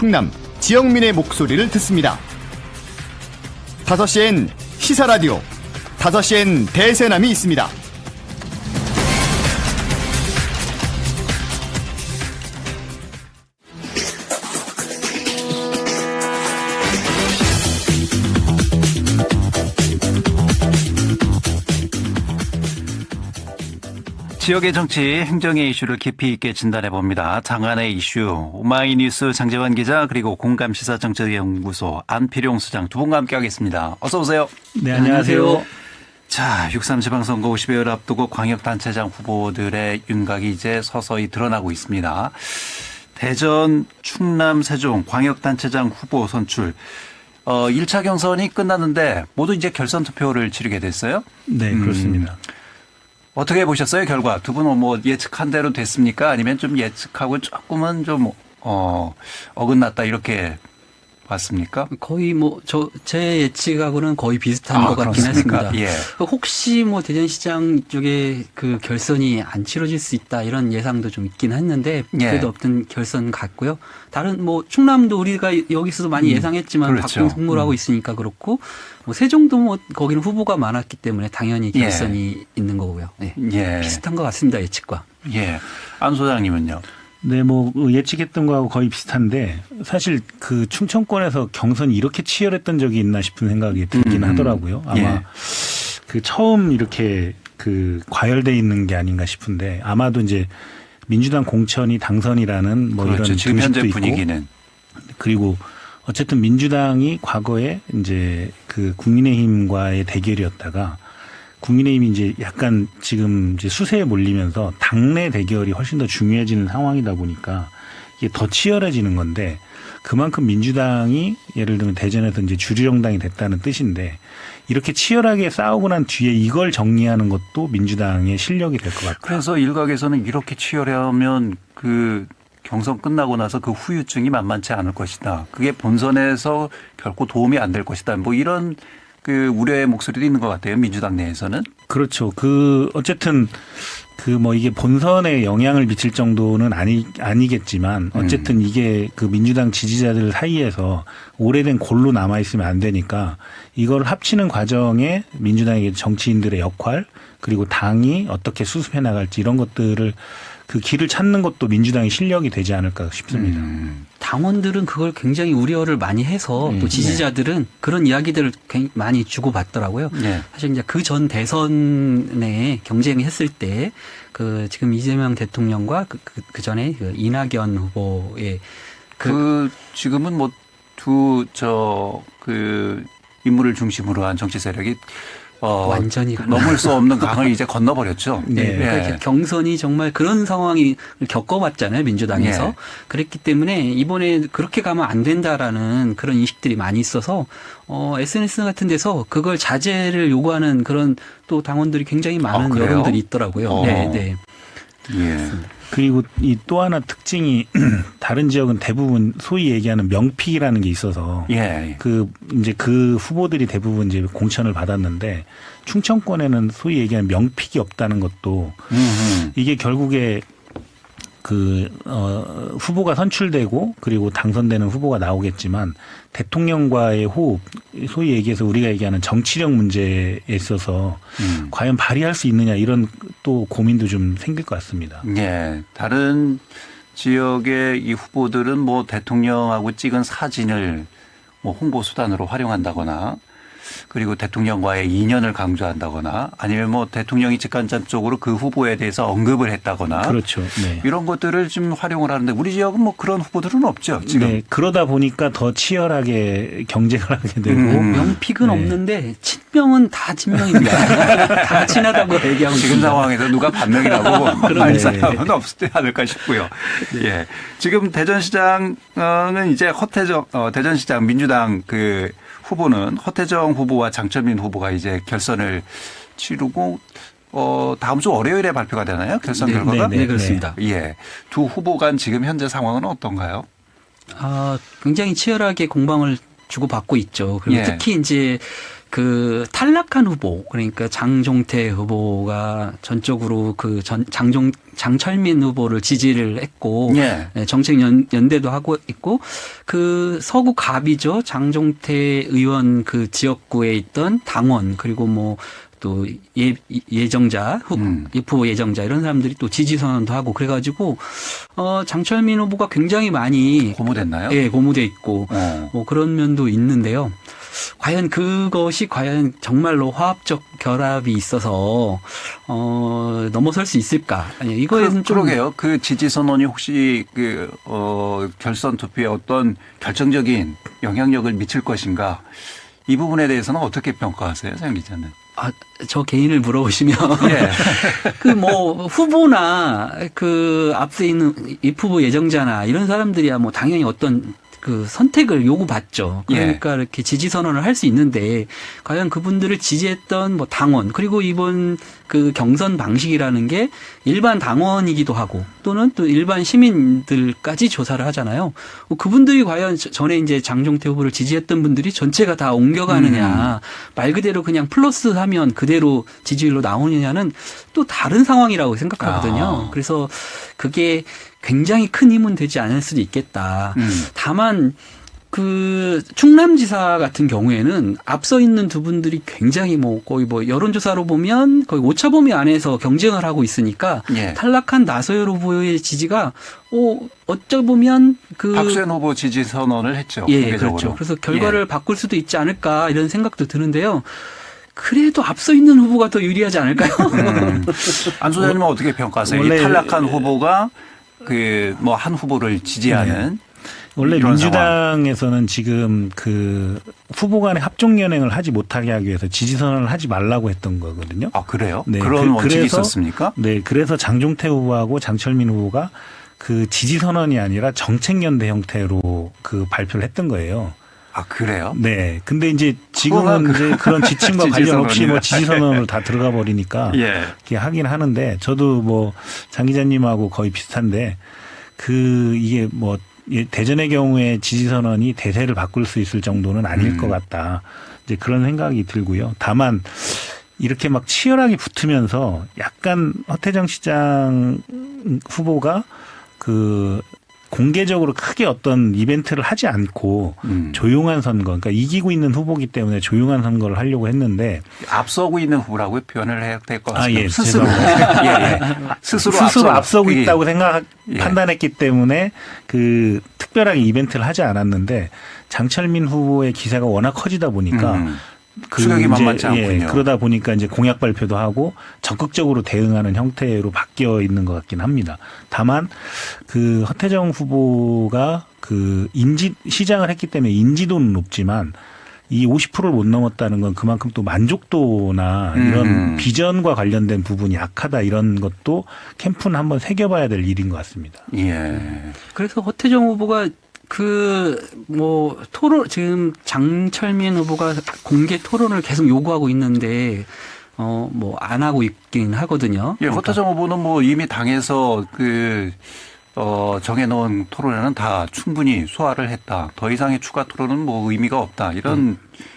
충남 지역민의 목소리를 듣습니다. 5시엔 시사라디오, 5시엔 대세남이 있습니다. 지역의 정치, 행정의 이슈를 깊이 있게 진단해봅니다. 장안의 이슈, 오마이뉴스 장재환 기자, 그리고 공감시사정책연구소 안필용 수장 두 분과 함께하겠습니다. 어서 오세요. 네, 안녕하세요. 자, 6.3 지방선거 50여일 앞두고 광역단체장 후보들의 윤곽이 이제 서서히 드러나고 있습니다. 대전, 충남, 세종 광역단체장 후보 선출. 1차 경선이 끝났는데 모두 이제 결선 투표를 치르게 됐어요? 네, 그렇습니다. 어떻게 보셨어요, 결과? 두 분은 뭐 예측한 대로 됐습니까? 아니면 좀 예측하고 조금은 좀, 어긋났다, 이렇게 봤습니까? 거의 제 예측하고는 거의 비슷한 것 같긴 했습니다. 예. 혹시 대전시장 쪽에 그 결선이 안 치러질 수 있다 이런 예상도 좀 있긴 했는데 그래도 없던 결선 같고요. 다른 충남도 우리가 여기서도 많이 예상했지만 그렇죠. 박빙 승부하고 있으니까 그렇고 세종도 거기는 후보가 많았기 때문에 당연히 결선이 있는 거고요. 네. 예. 비슷한 것 같습니다, 예측과. 예. 안 소장님은요? 네, 예측했던 거하고 거의 비슷한데 사실 그 충청권에서 경선이 이렇게 치열했던 적이 있나 싶은 생각이 들긴 하더라고요. 아마 그 처음 이렇게 그 과열돼 있는 게 아닌가 싶은데 아마도 이제 민주당 공천이 당선이라는 그렇죠. 이런 지금 현재 있고 분위기는. 그리고 어쨌든 민주당이 과거에 이제 그 국민의힘과의 대결이었다가 국민의힘이 이제 약간 지금 이제 수세에 몰리면서 당내 대결이 훨씬 더 중요해지는 상황이다 보니까 이게 더 치열해지는 건데 그만큼 민주당이 예를 들면 대전에서 이제 주류정당이 됐다는 뜻인데 이렇게 치열하게 싸우고 난 뒤에 이걸 정리하는 것도 민주당의 실력이 될 것 같아요. 그래서 일각에서는 이렇게 치열하면 그 경선 끝나고 나서 그 후유증이 만만치 않을 것이다. 그게 본선에서 결코 도움이 안 될 것이다. 이런 그 우려의 목소리도 있는 것 같아요. 민주당 내에서는. 그렇죠. 어쨌든 이게 본선에 영향을 미칠 정도는 아니겠지만 어쨌든 이게 그 민주당 지지자들 사이에서 오래된 골로 남아있으면 안 되니까 이걸 합치는 과정에 민주당의 정치인들의 역할 그리고 당이 어떻게 수습해 나갈지 이런 것들을 그 길을 찾는 것도 민주당의 실력이 되지 않을까 싶습니다. 당원들은 그걸 굉장히 우려를 많이 해서 또 지지자들은 그런 이야기들을 많이 주고받더라고요. 네. 사실 이제 그 전 대선에 경쟁했을 때 그 지금 이재명 대통령과 그 전에 그 이낙연 후보의 지금은 인물을 중심으로 한 정치 세력이 완전히 넘을 수 없는 강을 이제 건너버렸죠. 네. 그러니까 경선이 정말 그런 상황이 겪어봤잖아요, 민주당에서. 네. 그랬기 때문에 이번에 그렇게 가면 안 된다라는 그런 인식들이 많이 있어서 SNS 같은 데서 그걸 자제를 요구하는 그런 또 당원들이 굉장히 많은 여론들이 있더라고요. 네. 예. 그리고 이 또 하나 특징이 다른 지역은 대부분 소위 얘기하는 명픽이라는 게 있어서 이제 그 후보들이 대부분 이제 공천을 받았는데 충청권에는 소위 얘기하는 명픽이 없다는 것도 이게 결국에 후보가 선출되고 그리고 당선되는 후보가 나오겠지만 대통령과의 호흡, 소위 얘기해서 우리가 얘기하는 정치력 문제에 있어서 과연 발휘할 수 있느냐 이런 또 고민도 좀 생길 것 같습니다. 예. 다른 지역의 이 후보들은 대통령하고 찍은 사진을 홍보 수단으로 활용한다거나 그리고 대통령과의 인연을 강조한다거나 아니면 대통령이 직간접적으로 그 후보에 대해서 언급을 했다거나 그렇죠. 네. 이런 것들을 좀 활용을 하는데 우리 지역은 그런 후보들은 없죠. 지금. 네. 그러다 보니까 더 치열하게 경쟁을 하게 되고 명픽은 없는데 친명은 다 친명입니다. 다 친하다고 얘기하고 지금 있습니다. 상황에서 누가 반명이라고 말 사람은 없지 않을까 싶고요. 예. 지금 대전시장은 이제 대전시장 민주당 후보는 허태정 후보와 장철민 후보가 이제 결선을 치르고 다음 주 월요일에 발표가 되나요? 결선 결과가? 네, 그렇습니다. 예. 두 후보 간 지금 현재 상황은 어떤가요? 굉장히 치열하게 공방을 주고받고 있죠. 그리고 특히 이제 그 탈락한 후보, 그러니까 장종태 후보가 전적으로 그 장철민 후보를 지지를 했고 예. 정책 연대도 하고 있고 그 서구 갑이죠. 장종태 의원 그 지역구에 있던 당원 그리고 뭐 또 예정자, 후보 예정자 이런 사람들이 또 지지 선언도 하고 그래가지고 장철민 후보가 굉장히 많이 고무됐나요? 예, 고무돼 있고 뭐 그런 면도 있는데요. 과연 그것이 과연 정말로 화합적 결합이 있어서 넘어설 수 있을까? 아니 이거에는 좀 그러게요. 그 지지 선언이 혹시 그 결선 투표에 어떤 결정적인 영향력을 미칠 것인가? 이 부분에 대해서는 어떻게 평가하세요, 장 기자는? 저 개인을 물어보시면 예. 그 뭐 후보나 그 앞서 있는 입후보 예정자나 이런 사람들이야 뭐 당연히 어떤 그 선택을 요구받죠. 그러니까 이렇게 지지 선언을 할 수 있는데 과연 그분들을 지지했던 뭐 당원 그리고 이번 그 경선 방식이라는 게 일반 당원이기도 하고 또는 또 일반 시민들까지 조사를 하잖아요. 그분들이 과연 전에 이제 장종태 후보를 지지했던 분들이 전체가 다 옮겨가느냐 말 그대로 그냥 플러스하면 그대로 지지율로 나오느냐는 또 다른 상황이라고 생각하거든요. 그래서 그게 굉장히 큰 힘은 되지 않을 수도 있겠다. 다만 그 충남지사 같은 경우에는 앞서 있는 두 분들이 굉장히 뭐 거의 뭐 여론조사로 보면 거의 오차 범위 안에서 경쟁을 하고 있으니까 예. 탈락한 나서열 후보의 지지가 어쩌보면 그 박수현 후보 지지 선언을 했죠. 예, 공개적으로. 그렇죠. 그래서 결과를 바꿀 수도 있지 않을까 이런 생각도 드는데요. 그래도 앞서 있는 후보가 더 유리하지 않을까요? 안 소장님은 어떻게 평가하세요? 이 원래 탈락한 후보가 그 뭐 한 후보를 지지하는 원래 이런 민주당에서는 지금 그 후보 간의 합종 연행을 하지 못하게 하기 위해서 지지 선언을 하지 말라고 했던 거거든요. 아, 그래요? 네, 그런 원칙이 그래서, 있었습니까? 네, 그래서 장종태 후보하고 장철민 후보가 그 지지 선언이 아니라 정책 연대 형태로 그 발표를 했던 거예요. 아, 그래요? 네. 근데 이제 지금은 이제 그런 지침과 지지 관련 없이 뭐 선언이라. 지지 선언으로 다 들어가 버리니까 예. 이렇게 하긴 하는데 저도 뭐 장 기자님하고 거의 비슷한데 그 이게 뭐 대전의 경우에 지지 선언이 대세를 바꿀 수 있을 정도는 아닐 것 같다. 이제 그런 생각이 들고요. 다만 이렇게 막 치열하게 붙으면서 약간 허태정 시장 후보가 그 공개적으로 크게 어떤 이벤트를 하지 않고 조용한 선거, 그러니까 이기고 있는 후보기 때문에 조용한 선거를 하려고 했는데 앞서고 있는 후보라고 표현을 해야 될 것 같습니다. 예, 스스로. 죄송합니다. 예, 예. 스스로 앞서고 예. 있다고 예. 판단했기 때문에 그 특별하게 이벤트를 하지 않았는데 장철민 후보의 기세가 워낙 커지다 보니까 수력이 만만치 않군요. 예, 그러다 보니까 이제 공약 발표도 하고 적극적으로 대응하는 형태로 바뀌어 있는 것 같긴 합니다. 다만 그 허태정 후보가 그 시장을 했기 때문에 인지도는 높지만 이 50%를 못 넘었다는 건 그만큼 또 만족도나 이런 비전과 관련된 부분이 약하다 이런 것도 캠프는 한번 새겨봐야 될 일인 것 같습니다. 예. 그래서 허태정 후보가 토론, 지금 장철민 후보가 공개 토론을 계속 요구하고 있는데, 안 하고 있긴 하거든요. 예, 허태정 후보는 뭐 이미 당에서 정해놓은 토론회는 다 충분히 소화를 했다. 더 이상의 추가 토론은 뭐 의미가 없다. 이런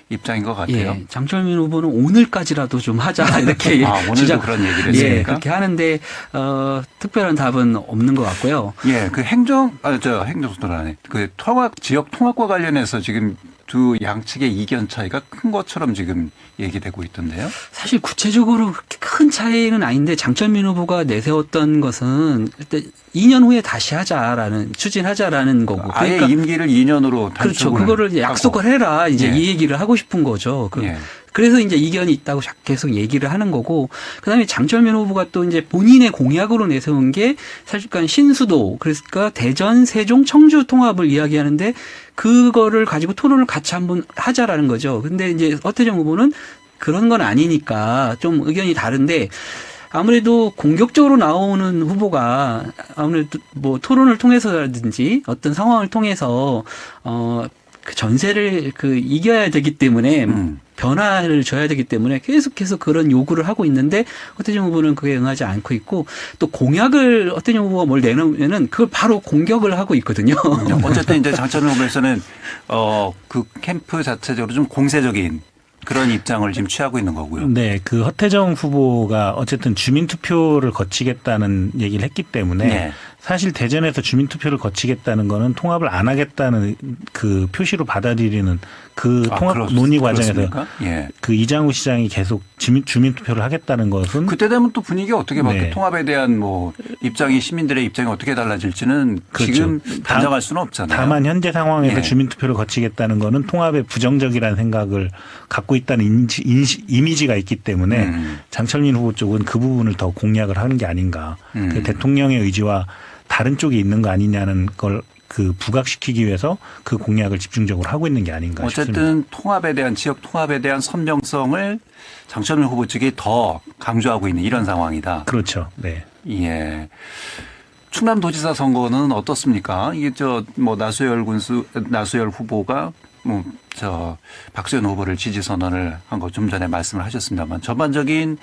입장인 것 같아요. 예, 장철민 후보는 오늘까지라도 좀 하자 이렇게 오늘도 그런 얘기를 했습니까? 예, 그렇게 하는데 특별한 답은 없는 것 같고요. 예, 그 행정소란에 그 지역 통합과 관련해서 지금 두 양측의 이견 차이가 큰 것처럼 지금 얘기되고 있던데요. 사실 구체적으로 그렇게 큰 차이는 아닌데 장철민 후보가 내세웠던 것은 일단 2년 후에 다시 추진하자라는 거고. 아예 그러니까 임기를 2년으로 단축을 그렇죠. 그거를 약속을 해라. 이제 예. 이 얘기를 하고 싶은 거죠. 예. 그래서 이제 이견이 있다고 계속 얘기를 하는 거고, 그다음에 장철민 후보가 또 이제 본인의 공약으로 내세운 게 사실간 신수도, 그러니까 대전, 세종, 청주 통합을 이야기하는데 그거를 가지고 토론을 같이 한번 하자라는 거죠. 근데 이제 허태정 후보는 그런 건 아니니까 좀 의견이 다른데 아무래도 공격적으로 나오는 후보가 아무래도 뭐 토론을 통해서라든지 어떤 상황을 통해서 그 전세를 이겨야 되기 때문에 변화를 줘야 되기 때문에 계속해서 그런 요구를 하고 있는데 허태정 후보는 그에 응하지 않고 있고 또 공약을 허태정 후보가 뭘 내놓으면은 그걸 바로 공격을 하고 있거든요. 어쨌든 이제 장철민 후보에서는 그 캠프 자체적으로 좀 공세적인 그런 입장을 지금 취하고 있는 거고요. 네, 그 허태정 후보가 어쨌든 주민투표를 거치겠다는 얘기를 했기 때문에 네. 사실 대전에서 주민투표를 거치겠다는 거는 통합을 안 하겠다는 그 표시로 받아들이는 그 통합 논의 과정에서 예. 그 이장우 시장이 계속 주민투표를 하겠다는 것은 그때 되면 또 분위기가 어떻게 바뀌어? 네. 통합에 대한 뭐 입장이 시민들의 입장이 어떻게 달라질지는 그렇죠. 지금 단정할 수는 없잖아요. 다만 현재 상황에서 예. 주민투표를 거치겠다는 거는 통합에 부정적이라는 생각을 갖고 있다는 이미지가 있기 때문에 장철민 후보 쪽은 그 부분을 더 공략을 하는 게 아닌가. 그 대통령의 의지와 다른 쪽에 있는 거 아니냐는 걸 그 부각시키기 위해서 그 공약을 집중적으로 하고 있는 게 아닌가 어쨌든 싶습니다. 통합에 대한 지역 통합에 대한 선명성을 장철민 후보 측이 더 강조하고 있는 이런 상황이다. 그렇죠. 네. 예. 충남도지사 선거는 어떻습니까? 이게 뭐 나수열 후보가 박수현 후보를 지지 선언을 한 거 좀 전에 말씀을 하셨습니다만 전반적인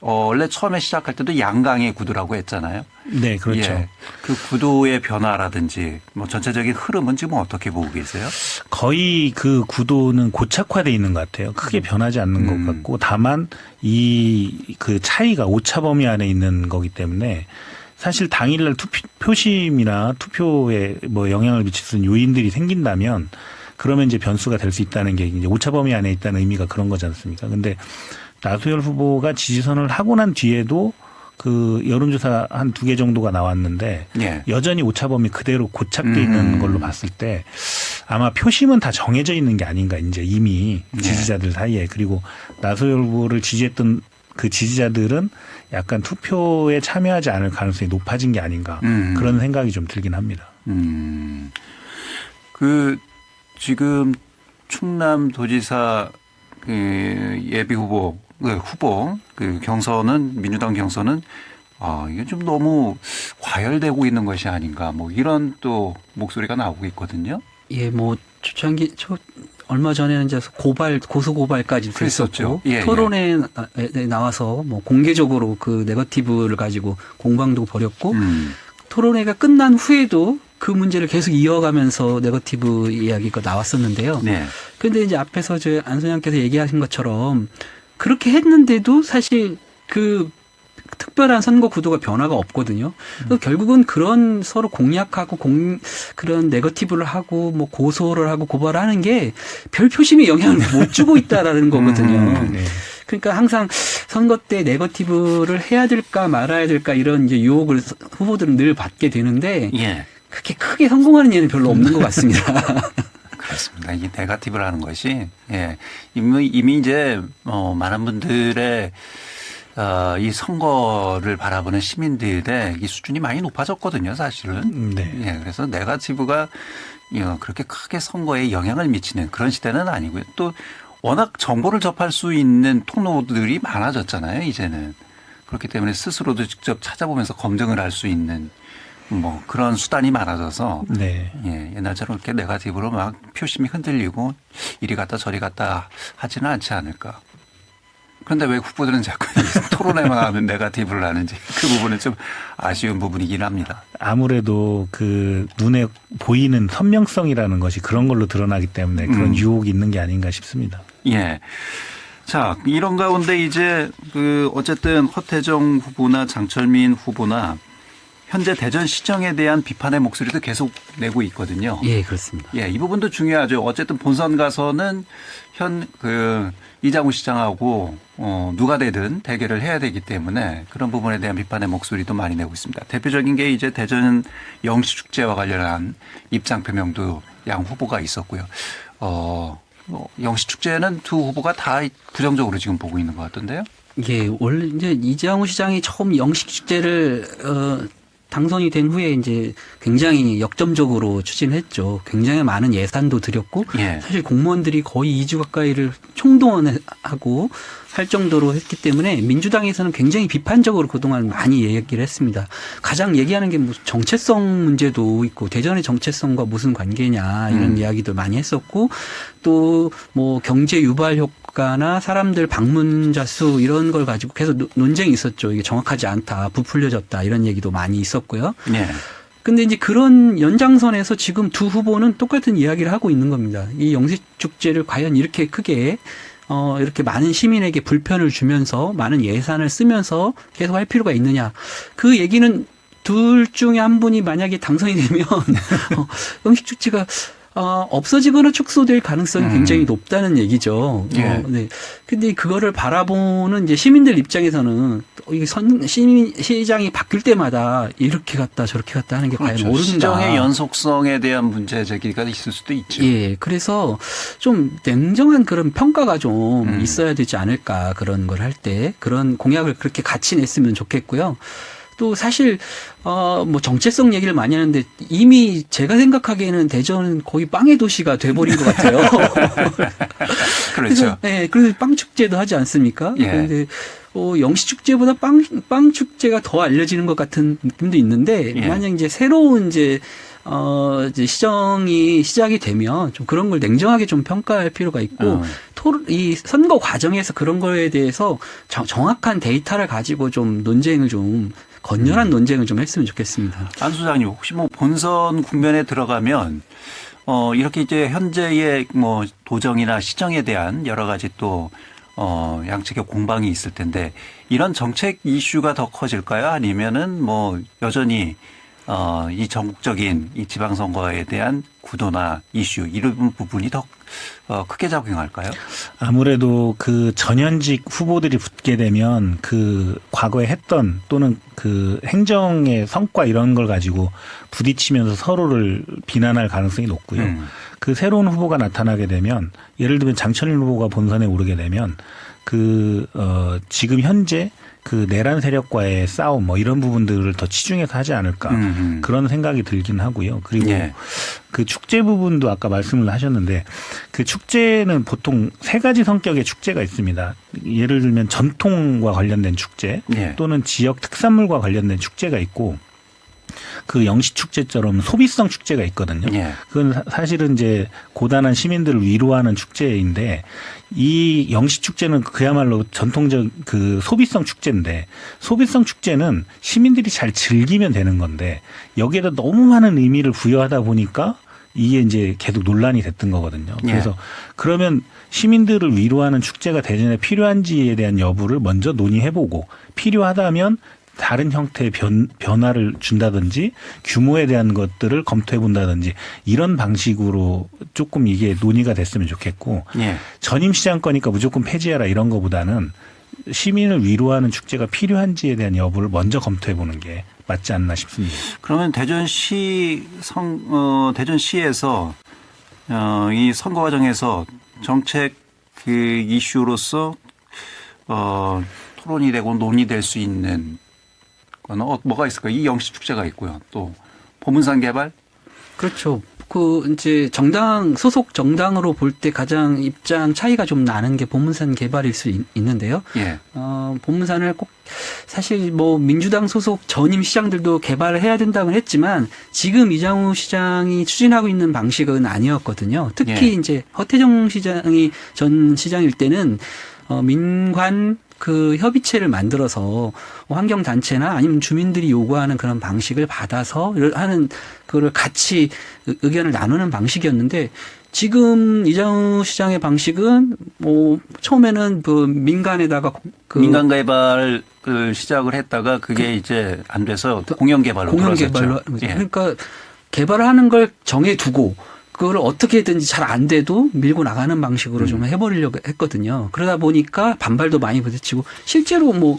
원래 처음에 시작할 때도 양강의 구도라고 했잖아요. 네, 그렇죠. 예. 그 구도의 변화라든지 뭐 전체적인 흐름은 지금 어떻게 보고 계세요? 거의 그 구도는 고착화되어 있는 것 같아요. 크게 변하지 않는 것 같고 다만 이 그 차이가 오차 범위 안에 있는 거기 때문에 사실 당일날 표심이나 투표에 뭐 영향을 미칠 수 있는 요인들이 생긴다면 그러면 이제 변수가 될 수 있다는 게 이제 오차 범위 안에 있다는 의미가 그런 거지 않습니까? 근데 나수열 후보가 지지선을 하고 난 뒤에도 그 여론조사 한 2개 정도가 나왔는데 예. 여전히 오차범위 그대로 고착돼 있는 걸로 봤을 때 아마 표심은 다 정해져 있는 게 아닌가 이제 이미 지지자들 사이에 그리고 나수열 후보를 지지했던 그 지지자들은 약간 투표에 참여하지 않을 가능성이 높아진 게 아닌가 그런 생각이 좀 들긴 합니다. 그 지금 충남도지사 그 예비 후보 그 경선은 민주당 경선은 이게 좀 너무 과열되고 있는 것이 아닌가 뭐 이런 또 목소리가 나오고 있거든요. 예, 뭐 얼마 전에는 이제 고소 고발까지 됐었죠. 예, 토론에 나와서 뭐 공개적으로 그 네거티브를 가지고 공방도 벌였고 토론회가 끝난 후에도 그 문제를 계속 이어가면서 네거티브 이야기가 나왔었는데요. 네. 그런데 이제 앞에서 안 소장께서 얘기하신 것처럼 그렇게 했는데도 사실 그 특별한 선거 구도가 변화가 없거든요. 그래서 결국은 그런 서로 공략하고 그런 네거티브를 하고 뭐 고소를 하고 고발을 하는 게 별 표심에 영향을 못 주고 있다라는 거거든요. 네. 그러니까 항상 선거 때 네거티브를 해야 될까 말아야 될까 이런 이제 유혹을 후보들은 늘 받게 되는데 예. 그렇게 크게 성공하는 예는 별로 없는 것 같습니다. 그렇습니다. 이 네거티브라는 것이 이미 이제 많은 분들의 이 선거를 바라보는 시민들의 이 수준이 많이 높아졌거든요, 사실은. 네. 예, 그래서 네거티브가 그렇게 크게 선거에 영향을 미치는 그런 시대는 아니고요. 또 워낙 정보를 접할 수 있는 통로들이 많아졌잖아요, 이제는. 그렇기 때문에 스스로도 직접 찾아보면서 검증을 할 수 있는 뭐 그런 수단이 많아져서 네. 예, 옛날처럼 이렇게 네거티브로 막 표심이 흔들리고 이리 갔다 저리 갔다 하지는 않지 않을까. 그런데 왜 후보들은 자꾸 토론회만 하면 네거티브를 하는지 그 부분은 좀 아쉬운 부분이긴 합니다. 아무래도 그 눈에 보이는 선명성이라는 것이 그런 걸로 드러나기 때문에 그런 유혹이 있는 게 아닌가 싶습니다. 예. 자, 이런 가운데 이제 그 어쨌든 허태정 후보나 장철민 후보나 현재 대전시청에 대한 비판의 목소리도 계속 내고 있거든요. 예, 그렇습니다. 예, 이 부분도 중요하죠. 어쨌든 본선 가서는 이장우 시장하고 누가 되든 대결을 해야 되기 때문에 그런 부분에 대한 비판의 목소리도 많이 내고 있습니다. 대표적인 게 이제 대전 영시축제와 관련한 입장 표명도 양 후보가 있었고요. 영시축제는 두 후보가 다 부정적으로 지금 보고 있는 것 같던데요. 예, 원래 이제 이장우 시장이 처음 영시축제를 당선이 된 후에 이제 굉장히 역점적으로 추진했죠. 굉장히 많은 예산도 들였고 예. 사실 공무원들이 거의 2주 가까이를 총동원하고 할 정도로 했기 때문에 민주당에서는 굉장히 비판적으로 그동안 많이 얘기를 했습니다. 가장 얘기하는 게 무슨 정체성 문제도 있고 대전의 정체성과 무슨 관계냐 이런 이야기도 많이 했었고 또 뭐 경제 유발 효과나 사람들 방문자 수 이런 걸 가지고 계속 논쟁이 있었죠. 이게 정확하지 않다, 부풀려졌다 이런 얘기도 많이 있었고요. 예. 근데 이제 그런 연장선에서 지금 두 후보는 똑같은 이야기를 하고 있는 겁니다. 이 영시축제를 과연 이렇게 크게 이렇게 많은 시민에게 불편을 주면서 많은 예산을 쓰면서 계속 할 필요가 있느냐. 그 얘기는 둘 중에 한 분이 만약에 당선이 되면 영식축제가 없어지거나 축소될 가능성이 굉장히 높다는 얘기죠. 예. 네. 근데 그거를 바라보는 이제 시민들 입장에서는 이게 시장이 바뀔 때마다 이렇게 갔다 저렇게 갔다 하는 게 과연 그렇죠. 옳은가. 시정의 연속성에 대한 문제 제기가 있을 수도 있죠. 예. 그래서 좀 냉정한 그런 평가가 좀 있어야 되지 않을까. 그런 걸 할 때. 그런 공약을 그렇게 같이 냈으면 좋겠고요. 또 사실 뭐 정체성 얘기를 많이 하는데 이미 제가 생각하기에는 대전은 거의 빵의 도시가 돼버린 것 같아요. 그렇죠. 네, 그래서 빵 축제도 하지 않습니까? 예. 그런데 영시 축제보다 빵 축제가 더 알려지는 것 같은 느낌도 있는데 예. 만약 이제 새로운 이제 시정이 시작이 되면 좀 그런 걸 냉정하게 좀 평가할 필요가 있고 이 선거 과정에서 그런 거에 대해서 정확한 데이터를 가지고 좀 논쟁을 좀 건전한 논쟁을 좀 했으면 좋겠습니다. 안 소장님 혹시 뭐 본선 국면에 들어가면 이렇게 이제 현재의 뭐 도정이나 시정에 대한 여러 가지 또 양측의 공방이 있을 텐데 이런 정책 이슈가 더 커질까요? 아니면은 뭐 여전히 이 전국적인 이 지방선거에 대한 구도나 이슈 이런 부분이 더 크게 작용할까요? 아무래도 그 전현직 후보들이 붙게 되면 그 과거에 했던 또는 그 행정의 성과 이런 걸 가지고 부딪히면서 서로를 비난할 가능성이 높고요. 그 새로운 후보가 나타나게 되면 예를 들면 장천일 후보가 본선에 오르게 되면 지금 현재 그 내란 세력과의 싸움 뭐 이런 부분들을 더 치중해서 하지 않을까 그런 생각이 들긴 하고요. 그리고 예. 그 축제 부분도 아까 말씀을 하셨는데 그 축제는 보통 세 가지 성격의 축제가 있습니다. 예를 들면 전통과 관련된 축제 예. 또는 지역 특산물과 관련된 축제가 있고 그 영시축제처럼 소비성 축제가 있거든요. 예. 그건 사실은 이제 고단한 시민들을 위로하는 축제인데 이 영시축제는 그야말로 전통적 그 소비성 축제인데 소비성 축제는 시민들이 잘 즐기면 되는 건데 여기에다 너무 많은 의미를 부여하다 보니까 이게 이제 계속 논란이 됐던 거거든요. 그래서 그러면 시민들을 위로하는 축제가 대전에 필요한지에 대한 여부를 먼저 논의해보고 필요하다면 다른 형태의 변화를 준다든지 규모에 대한 것들을 검토해 본다든지 이런 방식으로 조금 이게 논의가 됐으면 좋겠고 예. 전임시장 거니까 무조건 폐지해라 이런 거보다는 시민을 위로하는 축제가 필요한지에 대한 여부를 먼저 검토해 보는 게 맞지 않나 싶습니다. 그러면 대전시에서 이 선거 과정에서 정책 그 이슈로서 토론이 되고 논의될 수 있는 건 뭐가 있을까요? 이 영시축제가 있고요. 또 보문산 개발? 그렇죠. 그 이제 소속 정당으로 볼 때 가장 입장 차이가 좀 나는 게 보문산 개발일 수 있는데요. 예. 보문산을 꼭 사실 뭐 민주당 소속 전임 시장들도 개발을 해야 된다고 했지만 지금 이장우 시장이 추진하고 있는 방식은 아니었거든요. 특히 이제 허태정 시장이 전 시장일 때는 민관 그 협의체를 만들어서 환경단체나 아니면 주민들이 요구하는 그런 방식을 받아서 하는 그거를 같이 의견을 나누는 방식이었는데 지금 이장우 시장의 방식은 뭐 처음에는 그 민간에다가 민간 개발을 시작을 했다가 그게 이제 안 돼서 공영 개발로 들어섰죠. 그러니까 개발을 하는 걸 정해두고 그걸 어떻게든지 잘 안 돼도 밀고 나가는 방식으로 좀 해버리려고 했거든요. 그러다 보니까 반발도 많이 부딪히고 실제로 뭐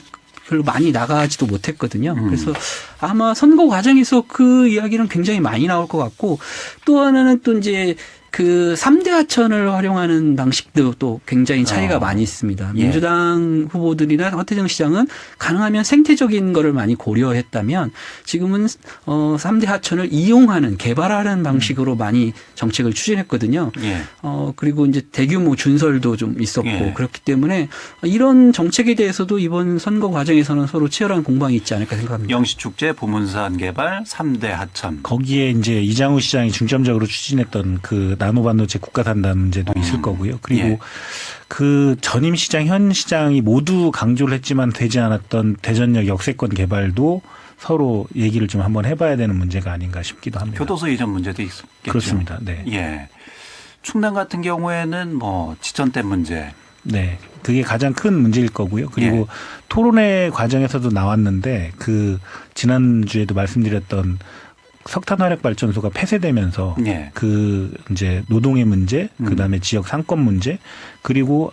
별로 많이 나가지도 못했거든요. 그래서 아마 선거 과정에서 그 이야기는 굉장히 많이 나올 것 같고 또 하나는 또 이제 그 3대 하천을 활용하는 방식도 또 굉장히 차이가 많이 있습니다. 민주당 후보들이나 허태정 시장은 가능하면 생태적인 거를 많이 고려했다면 지금은 3대 하천을 이용하는 개발하는 방식으로 많이 정책을 추진했거든요. 그리고 이제 대규모 준설도 좀 있었고 그렇기 때문에 이런 정책에 대해서도 이번 선거 과정에서는 서로 치열한 공방이 있지 않을까 생각합니다. 영시축제, 보문산 개발, 3대 하천. 거기에 이제 이장우 시장이 중점적으로 추진했던 그 나노반도체 국가산단 문제도 있을 거고요. 그리고 그 전임 시장, 현 시장이 모두 강조를 했지만 되지 않았던 대전역 역세권 개발도 서로 얘기를 좀 한번 해봐야 되는 문제가 아닌가 싶기도 합니다. 교도소 이전 문제도 있겠죠. 그렇습니다. 네. 예. 충남 같은 경우에는 뭐 지천댐 문제 네. 그게 가장 큰 문제일 거고요. 그리고 예. 토론회 과정에서도 나왔는데 그 지난주에도 말씀드렸던 석탄 화력 발전소가 폐쇄되면서 예. 그 이제 노동의 문제, 그다음에 지역 상권 문제, 그리고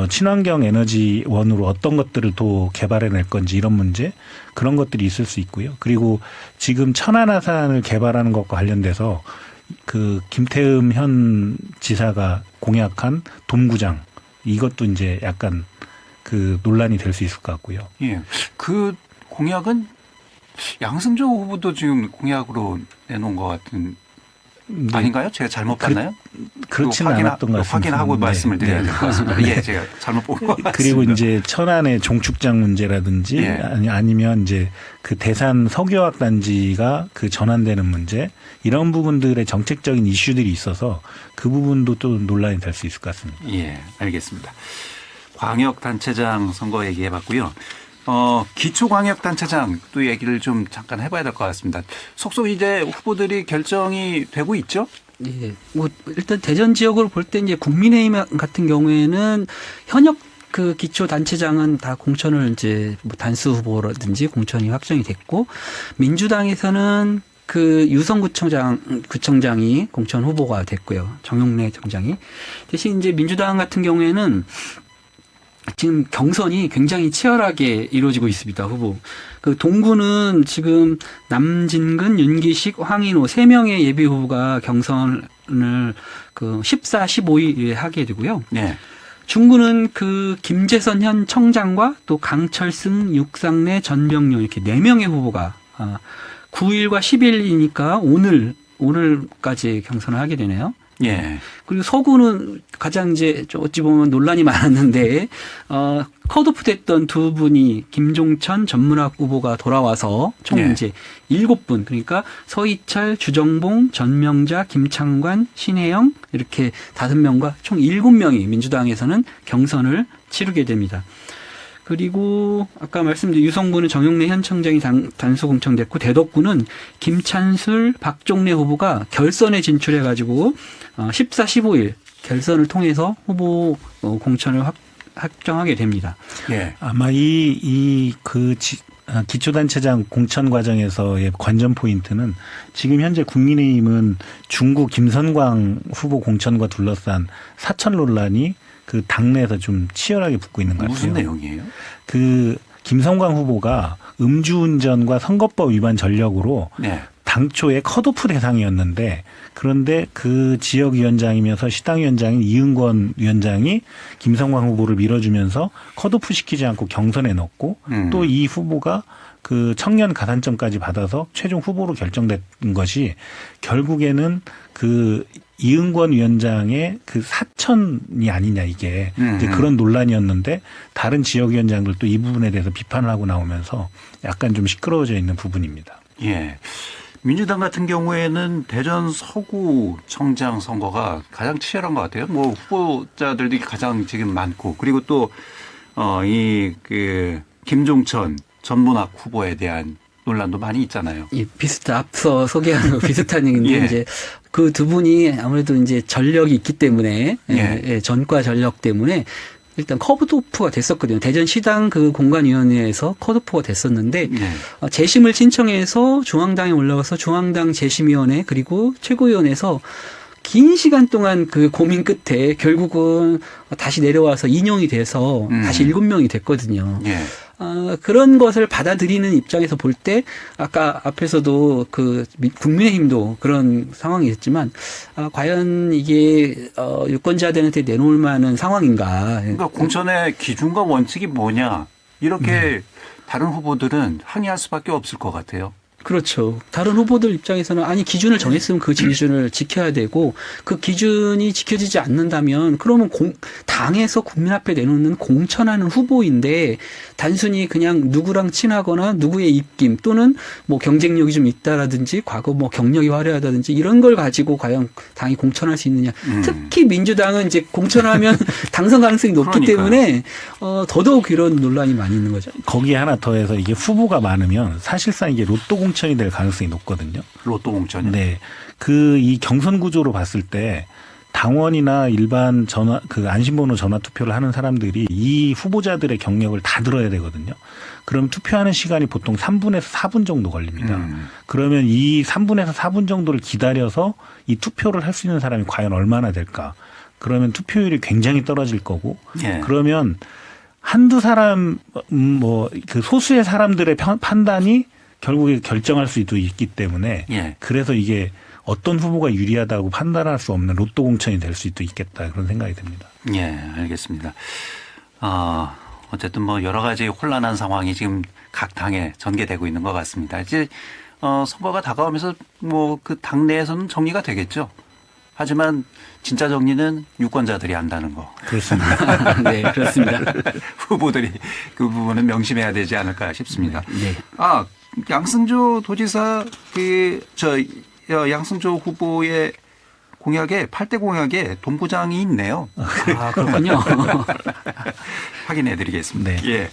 친환경 에너지원으로 어떤 것들을 또 개발해낼 건지 이런 문제, 그런 것들이 있을 수 있고요. 그리고 지금 천안화산을 개발하는 것과 관련돼서 그 김태흠 현 지사가 공약한 돔구장, 이것도 이제 약간 그 논란이 될 수 있을 것 같고요. 예. 그 공약은 양승조 후보도 지금 공약으로 내놓은 것 같은 네. 아닌가요? 제가 잘못 봤나요? 그렇지는 않았던 것 같습니다. 확인하고 네. 말씀을 드려야 될 것 같습니다. 예, 제가 잘못 본 것 같습니다. 그리고 이제 천안의 종축장 문제라든지 예. 아니면 이제 그 대산 석유화학 단지가 그 전환되는 문제, 이런 부분들의 정책적인 이슈들이 있어서 그 부분도 또 논란이 될 수 있을 것 같습니다. 예, 알겠습니다. 광역단체장 선거 얘기해봤고요. 기초광역단체장 또 얘기를 좀 잠깐 해봐야 될 것 같습니다. 속속 이제 후보들이 결정이 되고 있죠? 예. 뭐 일단 대전 지역으로 볼 때 이제 국민의힘 같은 경우에는 현역 그 기초 단체장은 다 공천을 이제 뭐 단수 후보라든지 공천이 확정이 됐고, 민주당에서는 그 구청장이 공천 후보가 됐고요. 정용래 청장이. 대신 이제 민주당 같은 경우에는 지금 경선이 굉장히 치열하게 이루어지고 있습니다. 후보. 그 동구는 지금 남진근, 윤기식, 황인호 3명의 예비 후보가 경선을 그 14, 15일에 하게 되고요. 네. 중구는 그 김재선 현 청장과 또 강철승, 육상래, 전병용 이렇게 4명의 후보가 9일과 10일이니까 오늘까지 경선을 하게 되네요. 예. 그리고 서구는 가장 이제 어찌 보면 논란이 많았는데 컷오프 됐던 두 분이 김종천 전문학 후보가 돌아와서 총 예. 이제 7분, 그러니까 서희철, 주정봉, 전명자, 김창관, 신혜영 이렇게 5명과 총 7명이 민주당에서는 경선을 치르게 됩니다. 그리고 아까 말씀드린 유성구는 정용래 현 청장이 단수 공천됐고, 대덕구는 김찬술, 박종래 후보가 결선에 진출해가지고 14, 15일 결선을 통해서 후보 공천을 확정하게 됩니다. 예. 아마 기초단체장 공천 과정에서의 관전 포인트는 지금 현재 국민의힘은 중구 김선광 후보 공천과 둘러싼 사천 논란이 그 당내에서 좀 치열하게 붙고 있는 것 같아요. 무슨 내용이에요? 그 김성광 후보가 음주운전과 선거법 위반 전력으로 네. 당초에 컷오프 대상이었는데, 그런데 그 지역위원장이면서 시당위원장인 이은권 위원장이 김성광 후보를 밀어주면서 컷오프 시키지 않고 경선에 넣었고, 또 이 후보가 그 청년 가산점까지 받아서 최종 후보로 결정된 것이 결국에는 그 이은권 위원장의 그 사천이 아니냐, 이게 이제 그런 논란이었는데, 다른 지역위원장들도 이 부분에 대해서 비판을 하고 나오면서 약간 좀 시끄러워져 있는 부분입니다. 예. 민주당 같은 경우에는 대전 서구 청장 선거가 가장 치열한 것 같아요. 뭐 후보자들이 가장 지금 많고, 그리고 또 김종천 전문학 후보에 대한 논란도 많이 있잖아요. 예, 앞서 소개한 거 비슷한 얘기인데 예. 이제 그 두 분이 아무래도 이제 전력이 있기 때문에 예. 전과 전력 때문에 일단 컷오프가 됐었거든요. 대전시당 그 공관위원회에서 컷오프가 됐었는데 예. 재심을 신청해서 중앙당에 올라가서 중앙당 재심위원회 그리고 최고위원회에서 긴 시간 동안 그 고민 끝에 결국은 다시 내려와서 인용이 돼서 다시 7명이 됐거든요. 예. 그런 것을 받아들이는 입장에서 볼 때 아까 앞에서도 그 국민의힘도 그런 상황이 있었지만 과연 이게 유권자들한테 내놓을 만한 상황인가. 그러니까 공천의 기준과 원칙이 뭐냐, 이렇게 다른 후보들은 항의할 수밖에 없을 것 같아요. 그렇죠. 다른 후보들 입장에서는 아니 기준을 정했으면 그 기준을 지켜야 되고, 그 기준이 지켜지지 않는다면 그러면 당에서 국민 앞에 내놓는 공천하는 후보인데 단순히 그냥 누구랑 친하거나 누구의 입김 또는 뭐 경쟁력이 좀 있다라든지 과거 뭐 경력이 화려하다든지 이런 걸 가지고 과연 당이 공천할 수 있느냐. 특히 민주당은 이제 공천하면 당선 가능성이 높기 그러니까요. 때문에 더더욱 이런 논란이 많이 있는 거죠. 거기에 하나 더해서 이게 후보가 많으면 사실상 이게 로또 공천이 될 가능성이 높거든요. 로또 공천이. 네. 이 경선 구조로 봤을 때 당원이나 일반 안심번호 전화 투표를 하는 사람들이 이 후보자들의 경력을 다 들어야 되거든요. 그럼 투표하는 시간이 보통 3분에서 4분 정도 걸립니다. 그러면 이 3분에서 4분 정도를 기다려서 이 투표를 할 수 있는 사람이 과연 얼마나 될까? 그러면 투표율이 굉장히 떨어질 거고, 예. 그러면 한두 사람, 그 소수의 사람들의 판단이 결국에 결정할 수도 있기 때문에, 예. 그래서 이게 어떤 후보가 유리하다고 판단할 수 없는 로또 공천이 될 수도 있겠다, 그런 생각이 듭니다. 예, 알겠습니다. 어쨌든 뭐 여러 가지 혼란한 상황이 지금 각 당에 전개되고 있는 것 같습니다. 이제 선거가 다가오면서 뭐 그 당내에서는 정리가 되겠죠. 하지만 진짜 정리는 유권자들이 한다는 거. 그렇습니다. 네, 그렇습니다. 후보들이 그 부분은 명심해야 되지 않을까 싶습니다. 네. 양승조 도지사 양승조 후보의 공약에 8대 공약에 돈부장이 있네요. 그렇군요. 확인해 드리겠습니다. 네. 예.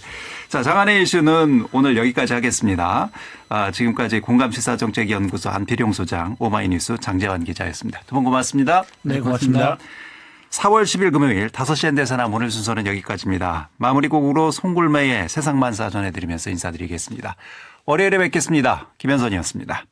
자, 장안의 이슈는 오늘 여기까지 하겠습니다. 지금까지 공감시사정책연구소 안필용 소장, 오마이뉴스 장재환 기자였습니다. 두 분 고맙습니다. 네, 고맙습니다. 4월 10일 금요일 5시 현대사남 오늘 순서는 여기까지입니다. 마무리곡으로 송골매의 세상만사 전해드리면서 인사드리겠습니다. 월요일에 뵙겠습니다. 김현선이었습니다.